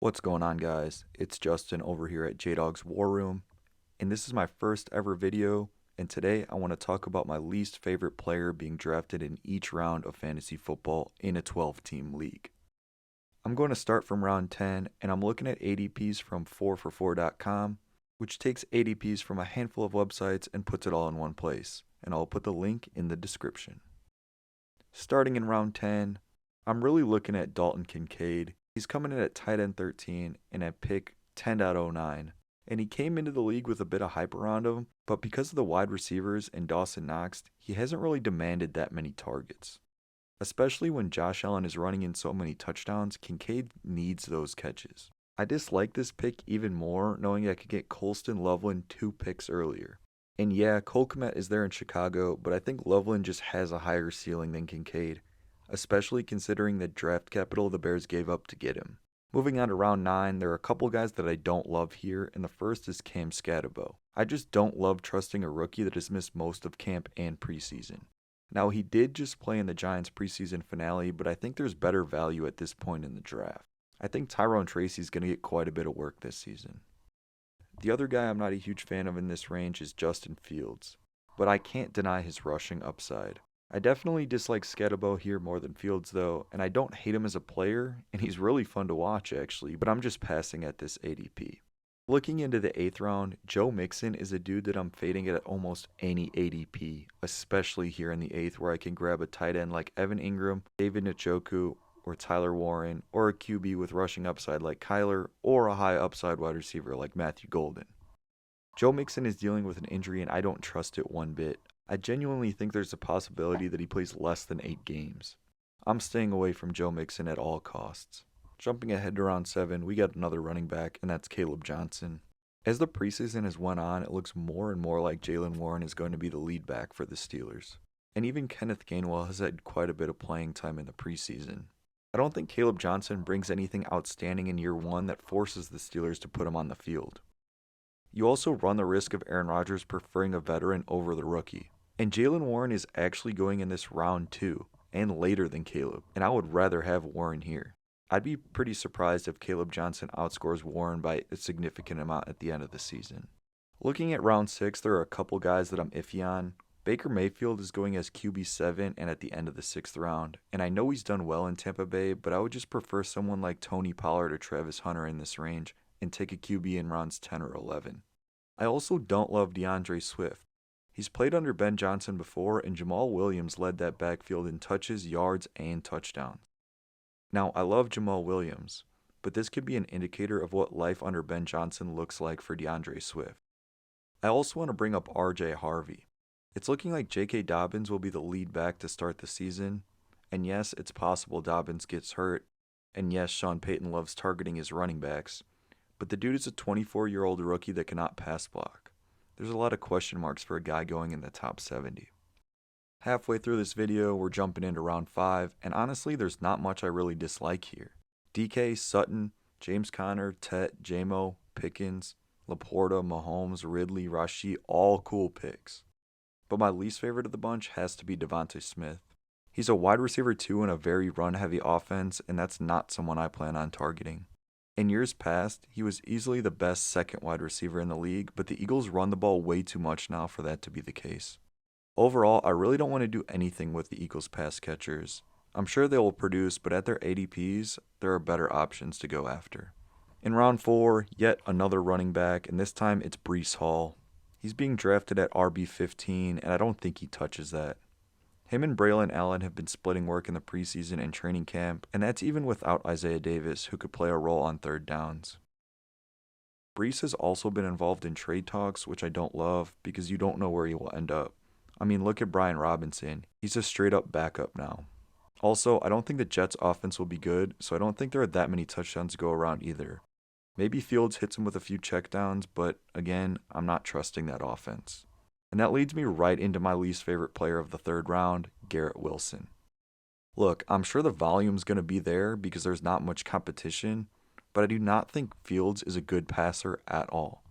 What's going on, guys? It's Justin over here at J-Dog's War Room, and this is my first ever video, and today I want to talk about my least favorite player being drafted in each round of fantasy football in a 12-team league. I'm going to start from round 10, and I'm looking at ADPs from 4for4.com, which takes ADPs from a handful of websites and puts it all in one place, and I'll put the link in the description. Starting in round 10, I'm really looking at Dalton Kincaid. He's coming in at tight end 13 and at pick 10.09. And he came into the league with a bit of hype around him, but because of the wide receivers and Dawson Knox, he hasn't really demanded that many targets. Especially when Josh Allen is running in so many touchdowns, Kincaid needs those catches. I dislike this pick even more knowing I could get Colston Loveland 2 picks earlier. And yeah, Cole Kmet is there in Chicago, but I think Loveland just has a higher ceiling than Kincaid, especially considering the draft capital the Bears gave up to get him. Moving on to round 9, there are a couple guys that I don't love here, and the first is Cam Scatabo. I just don't love trusting a rookie that has missed most of camp and preseason. Now, he did just play in the Giants preseason finale, but I think there's better value at this point in the draft. I think Tyrone Tracy's going to get quite a bit of work this season. The other guy I'm not a huge fan of in this range is Justin Fields, but I can't deny his rushing upside. I definitely dislike Scatabo here more than Fields though, and I don't hate him as a player, and he's really fun to watch actually, but I'm just passing at this ADP. Looking into the 8th round, Joe Mixon is a dude that I'm fading at almost any ADP, especially here in the 8th where I can grab a tight end like Evan Ingram, David Njoku, or Tyler Warren, or a QB with rushing upside like Kyler, or a high upside wide receiver like Matthew Golden. Joe Mixon is dealing with an injury and I don't trust it one bit. I genuinely think there's a possibility that he plays less than 8 games. I'm staying away from Joe Mixon at all costs. Jumping ahead to round 7, we got another running back, and that's Caleb Johnson. As the preseason has went on, it looks more and more like Jaylen Warren is going to be the lead back for the Steelers. And even Kenneth Gainwell has had quite a bit of playing time in the preseason. I don't think Caleb Johnson brings anything outstanding in year 1 that forces the Steelers to put him on the field. You also run the risk of Aaron Rodgers preferring a veteran over the rookie. And Jaylen Warren is actually going in this round 2, and later than Caleb, and I would rather have Warren here. I'd be pretty surprised if Caleb Johnson outscores Warren by a significant amount at the end of the season. Looking at round 6, there are a couple guys that I'm iffy on. Baker Mayfield is going as QB7 and at the end of the 6th round, and I know he's done well in Tampa Bay, but I would just prefer someone like Tony Pollard or Travis Hunter in this range and take a QB in rounds 10 or 11. I also don't love DeAndre Swift. He's played under Ben Johnson before, and Jamal Williams led that backfield in touches, yards, and touchdowns. Now, I love Jamal Williams, but this could be an indicator of what life under Ben Johnson looks like for DeAndre Swift. I also want to bring up RJ Harvey. It's looking like J.K. Dobbins will be the lead back to start the season, and yes, it's possible Dobbins gets hurt, and yes, Sean Payton loves targeting his running backs, but the dude is a 24-year-old rookie that cannot pass block. There's a lot of question marks for a guy going in the top 70. Halfway through this video, we're jumping into round 5, and honestly, there's not much I really dislike here. DK, Sutton, James Conner, Tet, Jamo, Pickens, Laporta, Mahomes, Ridley, Rashid, all cool picks. But my least favorite of the bunch has to be Devontae Smith. He's a wide receiver 2 in a very run-heavy offense, and that's not someone I plan on targeting. In years past, he was easily the best second wide receiver in the league, but the Eagles run the ball way too much now for that to be the case. Overall, I really don't want to do anything with the Eagles pass catchers. I'm sure they will produce, but at their ADPs, there are better options to go after. In round 4, yet another running back, and this time it's Breece Hall. He's being drafted at RB15, and I don't think he touches that. Him and Braylon Allen have been splitting work in the preseason and training camp, and that's even without Isaiah Davis, who could play a role on third downs. Breece has also been involved in trade talks, which I don't love, because you don't know where he will end up. I mean, look at Brian Robinson. He's a straight-up backup now. Also, I don't think the Jets' offense will be good, so I don't think there are that many touchdowns to go around either. Maybe Fields hits him with a few checkdowns, but again, I'm not trusting that offense. And that leads me right into my least favorite player of the 3rd round, Garrett Wilson. Look, I'm sure the volume's going to be there because there's not much competition, but I do not think Fields is a good passer at all.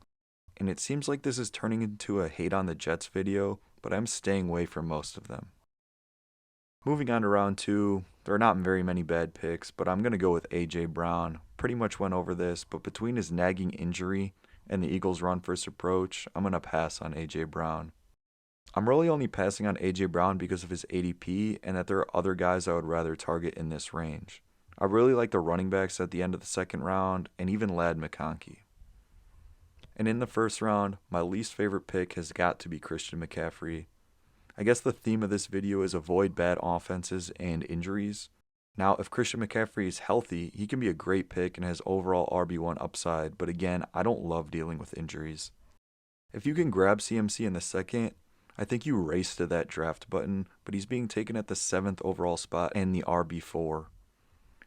And it seems like this is turning into a hate on the Jets video, but I'm staying away from most of them. Moving on to round 2, There are not very many bad picks, but I'm going to go with A.J. Brown. Pretty much went over this, but between his nagging injury and the Eagles' run first approach, I'm going to pass on A.J. Brown. I'm really only passing on A.J. Brown because of his ADP and that there are other guys I would rather target in this range. I really like the running backs at the end of the second round and even Ladd McConkey. And in the first round, my least favorite pick has got to be Christian McCaffrey. I guess the theme of this video is avoid bad offenses and injuries. Now, if Christian McCaffrey is healthy, he can be a great pick and has overall RB1 upside, but again, I don't love dealing with injuries. If you can grab CMC in the second, I think you race to that draft button, but he's being taken at the 7th overall spot and the RB4.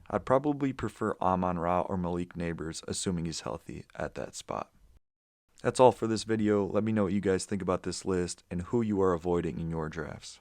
I'd probably prefer Amon-Ra or Malik Neighbors, assuming he's healthy, at that spot. That's all for this video. Let me know what you guys think about this list and who you are avoiding in your drafts.